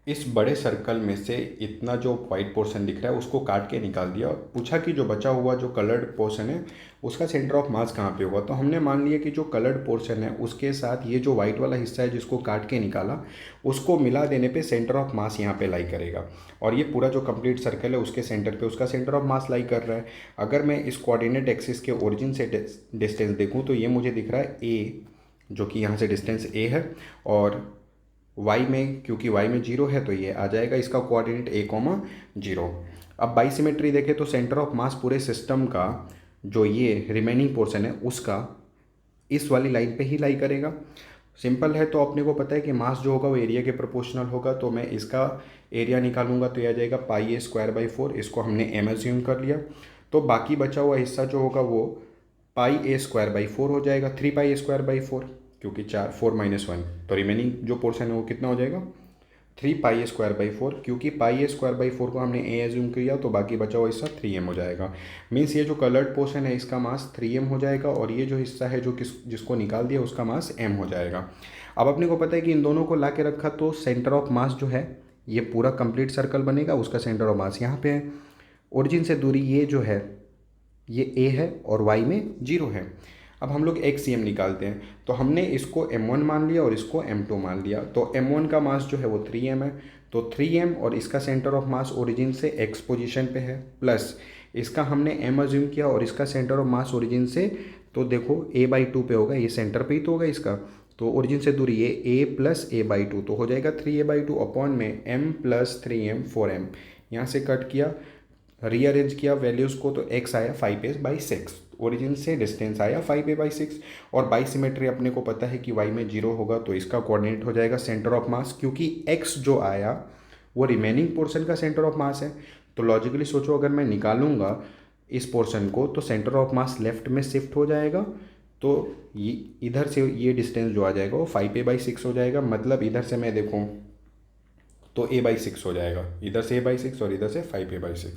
इस बड़े सर्कल में से इतना जो वाइट पोर्शन दिख रहा है उसको काट के निकाल दिया और पूछा कि जो बचा हुआ जो कलर्ड पोर्शन है उसका सेंटर ऑफ मास कहाँ पे होगा। तो हमने मान लिया कि जो कलर्ड पोर्शन है उसके साथ ये जो वाइट वाला हिस्सा है जिसको काट के निकाला उसको मिला देने पे सेंटर ऑफ मास यहाँ पे लाई करेगा। और ये पूरा जो कंप्लीट सर्कल है उसके सेंटर पे उसका सेंटर ऑफ मास लाई कर रहा है। अगर मैं इस कोऑर्डिनेट एक्सिस के ओरिजिन से डिस्टेंस देखूँ तो ये मुझे दिख रहा है ए, जो कि यहाँ से डिस्टेंस ए है। और वाई में, क्योंकि वाई में जीरो है तो ये आ जाएगा इसका कोऑर्डिनेट ए कॉमा जीरो। अब बाई सिमेट्री देखें तो सेंटर ऑफ मास पूरे सिस्टम का जो ये रिमेनिंग पोर्शन है उसका इस वाली लाइन पे ही लाई करेगा। सिंपल है। तो अपने को पता है कि मास जो होगा वो एरिया के प्रोपोर्शनल होगा। तो मैं इसका एरिया निकालूंगा तो ये आ जाएगा पाई ए स्क्वायर बाई फोर। इसको हमने एम एज्यूम कर लिया। तो बाकी बचा हुआ हिस्सा जो होगा वो पाई ए स्क्वायर बाई फोर हो जाएगा, three pi A square by four, क्योंकि चार फोर माइनस वन। तो रिमेनिंग जो पोर्शन है वो कितना हो जाएगा, three pi A square by four. क्योंकि पाई ए स्क्वायर बाई फोर को हमने ए एज्यूम किया तो बाकी बचा हुआ हिस्सा थ्री एम हो जाएगा। मीन्स ये जो कलर्ड पोर्शन है इसका मास थ्री एम हो जाएगा और ये जो हिस्सा है जो जिसको निकाल दिया उसका मास एम हो जाएगा। अब अपने को पता है कि इन दोनों को ला के रखा तो सेंटर ऑफ मास जो है ये पूरा कंप्लीट सर्कल बनेगा, उसका सेंटर ऑफ मास यहाँ पे है। ओरिजिन से दूरी ये जो है ये ए है और वाई में जीरो है। अब हम लोग एक्स सी एम निकालते हैं। तो हमने इसको m1 मान लिया और इसको m2 मान लिया। तो m1 का मास जो है वो 3m है। तो 3m और इसका सेंटर ऑफ मास ओरिजिन से x पोजीशन पे है, प्लस इसका हमने m अज्यूम किया और इसका सेंटर ऑफ मास ओरिजिन से, तो देखो a/2 पे होगा, ये सेंटर पे ही तो होगा इसका। तो ओरिजिन से दूरी ये a प्लस a/2 तो हो जाएगा 3a/2 अपॉन में m प्लस 3m 4m। यहाँ से कट किया, रीअरेंज किया वैल्यूज़ को तो x आया 5a/6। ओरिजिन से डिस्टेंस आया 5a/6। और बाई सिमेट्री अपने को पता है कि y में जीरो होगा तो इसका कोऑर्डिनेट हो जाएगा सेंटर ऑफ मास, क्योंकि x जो आया वो रिमेनिंग पोर्शन का सेंटर ऑफ मास है। तो लॉजिकली सोचो अगर मैं निकालूंगा इस पोर्शन को तो सेंटर ऑफ मास लेफ्ट में शिफ्ट हो जाएगा। तो ये इधर से ये डिस्टेंस जो आ जाएगा वो 5a/6 हो जाएगा। मतलब इधर से मैं देखूँ तो a/6 हो जाएगा, इधर से a/6 और इधर से 5a/6।